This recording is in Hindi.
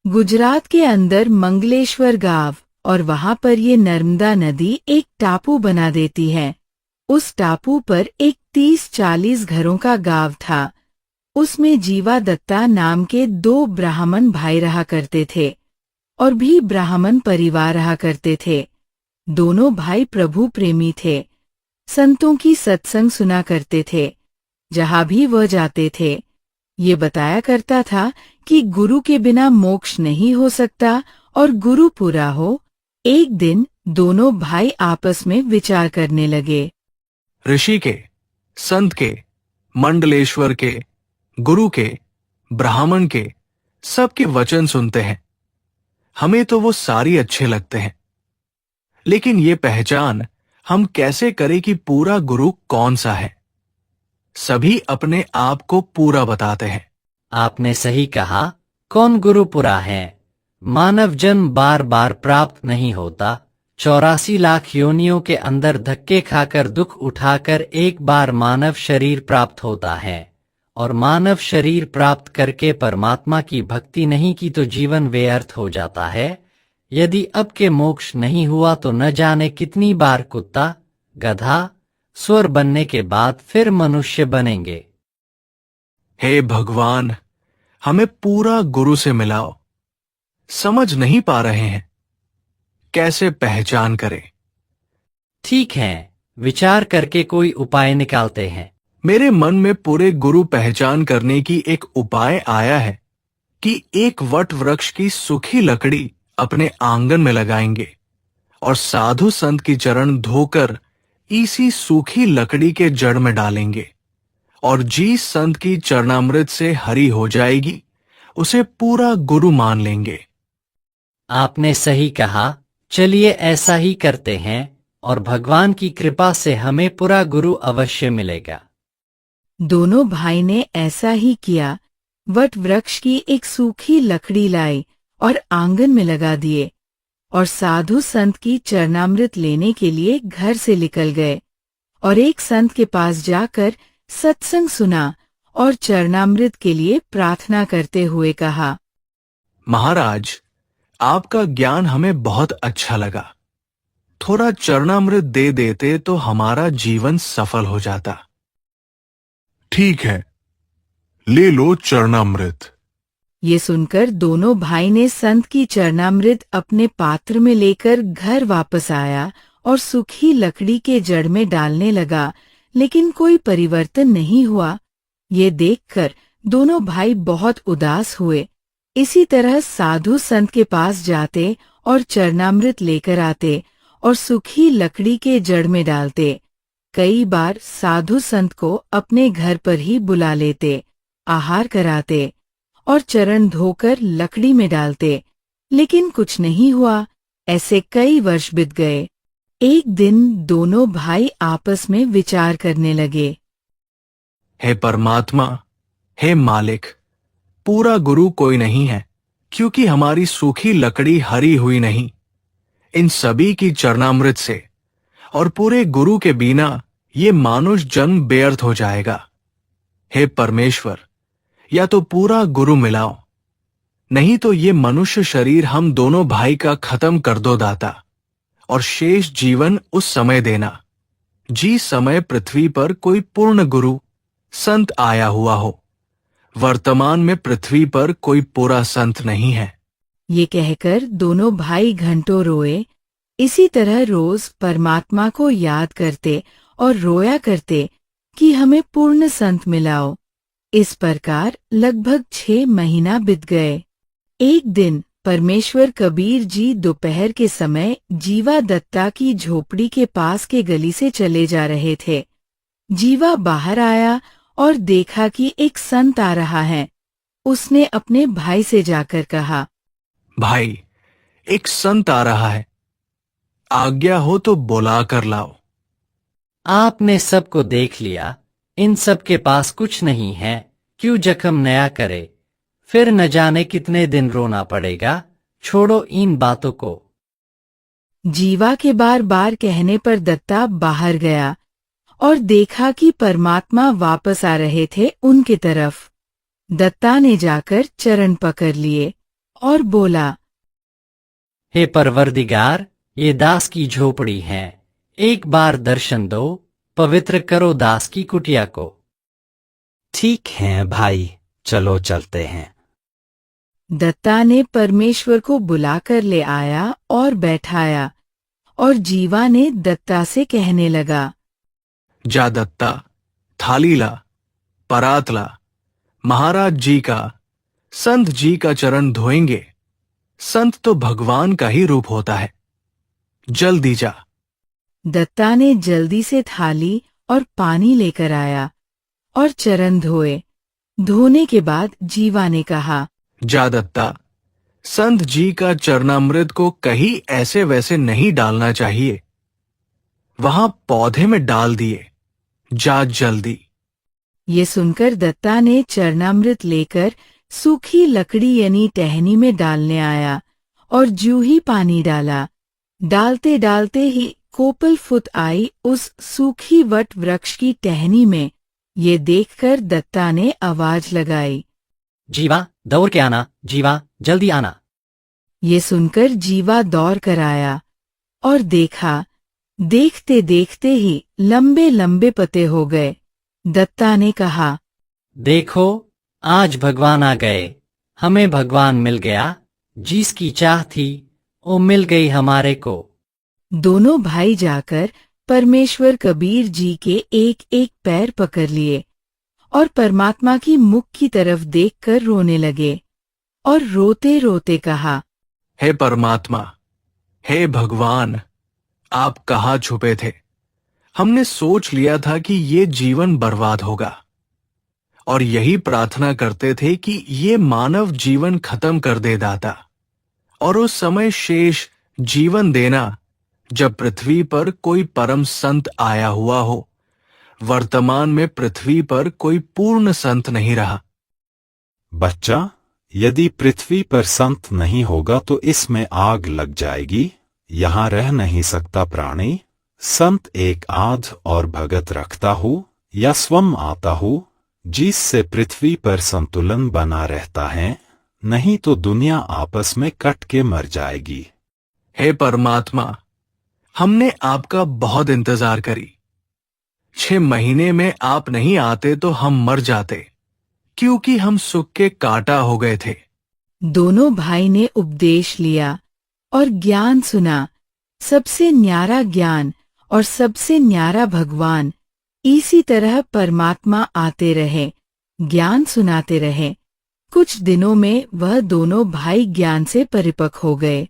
गुजरात के अंदर मंगलेश्वर गांव और वहां पर ये नर्मदा नदी एक टापू बना देती है। उस टापू पर एक 30-40 घरों का गांव था। उसमें जीवा दत्ता नाम के 2 ब्राह्मण भाई रहा करते थे और भी ब्राह्मण परिवार रहा करते थे। दोनों भाई प्रभु प्रेमी थे, संतों की सत्संग सुना करते थे। जहां भी वह जाते थे ये बताया करता था कि गुरु के बिना मोक्ष नहीं हो सकता और गुरु पूरा हो। एक दिन दोनों भाई आपस में विचार करने लगे। ऋषि के, संत के, मंडलेश्वर के, गुरु के, ब्राह्मण के, सबके वचन सुनते हैं। हमें तो वो सारी अच्छे लगते हैं, लेकिन ये पहचान हम कैसे करें कि पूरा गुरु कौन सा है? सभी अपने आप को पूरा बताते हैं। आपने सही कहा, कौन गुरु पूरा है? मानव जन्म बार बार प्राप्त नहीं होता। 84 लाख योनियों के अंदर धक्के खाकर दुख उठाकर एक बार मानव शरीर प्राप्त होता है, और मानव शरीर प्राप्त करके परमात्मा की भक्ति नहीं की तो जीवन व्यर्थ हो जाता है। यदि अब के मोक्ष नहीं हुआ तो न जाने कितनी बार कुत्ता, गधा, सुअर बनने के बाद फिर मनुष्य बनेंगे। हे भगवान, हमें पूरा गुरु से मिलाओ। समझ नहीं पा रहे हैं, कैसे पहचान करें? ठीक है, विचार करके कोई उपाय निकालते हैं। मेरे मन में पूरे गुरु पहचान करने की एक उपाय आया है कि एक वट वृक्ष की सूखी लकड़ी अपने आंगन में लगाएंगे और साधु संत की चरण धोकर इसी सूखी लकड़ी के जड़ में डालेंगे, और जिस संत की चरणामृत से हरी हो जाएगी उसे पूरा गुरु मान लेंगे। आपने सही कहा, चलिए ऐसा ही करते हैं और भगवान की कृपा से हमें पूरा गुरु अवश्य मिलेगा। दोनों भाई ने ऐसा ही किया। वट वृक्ष की एक सूखी लकड़ी लाए और आंगन में लगा दिए और साधु संत की चरणामृत लेने के लिए घर से निकल गए और एक संत के पास जाकर सत्संग सुना और चरणामृत के लिए प्रार्थना करते हुए कहा, महाराज, आपका ज्ञान हमें बहुत अच्छा लगा। थोड़ा चरणामृत दे देते तो हमारा जीवन सफल हो जाता। ठीक है, ले लो चरणामृत। ये सुनकर दोनों भाई ने संत की चरणामृत अपने पात्र में लेकर घर वापस आया और सूखी लकड़ी के जड़ में डालने लगा, लेकिन कोई परिवर्तन नहीं हुआ। ये देखकर दोनों भाई बहुत उदास हुए। इसी तरह साधु संत के पास जाते और चरणामृत लेकर आते और सूखी लकड़ी के जड़ में डालते। कई बार साधु संत को अपने घर पर ही बुला लेते, आहार कराते और चरण धोकर लकड़ी में डालते, लेकिन कुछ नहीं हुआ। ऐसे कई वर्ष बीत गए। एक दिन दोनों भाई आपस में विचार करने लगे। हे परमात्मा, हे मालिक, पूरा गुरु कोई नहीं है, क्योंकि हमारी सूखी लकड़ी हरी हुई नहीं। इन सभी की चरणामृत से और पूरे गुरु के बिना ये मानुष जन्म व्यर्थ हो जाएगा। हे परमेश्वर, या तो पूरा गुरु मिलाओ, नहीं तो ये मनुष्य शरीर हम दोनों भाई का खत्म कर दो दाता, और शेष जीवन उस समय देना जिस समय पृथ्वी पर कोई पूर्ण गुरु संत आया हुआ हो। वर्तमान में पृथ्वी पर कोई पूरा संत नहीं है। ये कहकर दोनों भाई घंटों रोए। इसी तरह रोज परमात्मा को याद करते और रोया करते कि हमें पूर्ण संत मिलाओ। इस प्रकार लगभग 6 महीना बीत गए। एक दिन परमेश्वर कबीर जी दोपहर के समय जीवा दत्ता की झोपड़ी के पास के गली से चले जा रहे थे। जीवा बाहर आया और देखा कि एक संत आ रहा है। उसने अपने भाई से जाकर कहा, भाई, एक संत आ रहा है, आज्ञा हो तो बुला कर लाओ। आपने सबको देख लिया, इन सब के पास कुछ नहीं है, क्यों जख्म नया करे? फिर न जाने कितने दिन रोना पड़ेगा। छोड़ो इन बातों को। जीवा के बार बार कहने पर दत्ता बाहर गया और देखा कि परमात्मा वापस आ रहे थे उनके तरफ। दत्ता ने जाकर चरण पकड़ लिए और बोला, हे परवरदिगार, ये दास की झोपड़ी है, एक बार दर्शन दो, पवित्र करो दास की कुटिया को। ठीक है भाई, चलो चलते हैं। दत्ता ने परमेश्वर को बुलाकर ले आया और बैठाया, और जीवा ने दत्ता से कहने लगा, जा दत्ता, थाली ला, परात ला, महाराज जी का, संत जी का चरण धोएंगे। संत तो भगवान का ही रूप होता है, जल्दी जा। दत्ता ने जल्दी से थाली और पानी लेकर आया और चरण धोए। धोने के बाद जीवा ने कहा, जा दत्ता, संत जी का चरणामृत को कहीं ऐसे वैसे नहीं डालना चाहिए, वहां पौधे में डाल दिए, जा जल्दी। ये सुनकर दत्ता ने चरणामृत लेकर सूखी लकड़ी यानी टहनी में डालने आया और जूं ही पानी डाला। डालते डालते ही कोपल फुट आई उस सूखी वट वृक्ष की टहनी में। ये देखकर दत्ता ने आवाज लगाई, जीवा, दौड़ के आना, जीवा, जल्दी आना। ये सुनकर जीवा दौड़ कर आया और देखा। देखते देखते ही लंबे लंबे पत्ते हो गए। दत्ता ने कहा, देखो, आज भगवान आ गए, हमें भगवान मिल गया, जिसकी चाह थी वो मिल गई हमारे को। दोनों भाई जाकर परमेश्वर कबीर जी के एक एक पैर पकड़ लिए और परमात्मा की मुख की तरफ देखकर रोने लगे और रोते रोते कहा, हे परमात्मा, हे भगवान, आप कहाँ छुपे थे? हमने सोच लिया था कि ये जीवन बर्बाद होगा और यही प्रार्थना करते थे कि ये मानव जीवन खत्म कर दे दाता, और उस समय शेष जीवन देना जब पृथ्वी पर कोई परम संत आया हुआ हो। वर्तमान में पृथ्वी पर कोई पूर्ण संत नहीं रहा। बच्चा, यदि पृथ्वी पर संत नहीं होगा तो इसमें आग लग जाएगी, यहाँ रह नहीं सकता प्राणी। संत एक आध और भगत रखता हो या स्वयं आता हो, जिससे पृथ्वी पर संतुलन बना रहता है, नहीं तो दुनिया आपस में कट के मर जाएगी। हे परमात्मा, हमने आपका बहुत इंतजार करी। 6 महीने में आप नहीं आते तो हम मर जाते, क्योंकि हम सूख के कांटा हो गए थे। दोनों भाई ने उपदेश लिया और ज्ञान सुना। सबसे न्यारा ज्ञान और सबसे न्यारा भगवान। इसी तरह परमात्मा आते रहे, ज्ञान सुनाते रहे। कुछ दिनों में वह दोनों भाई ज्ञान से परिपक्व हो गए।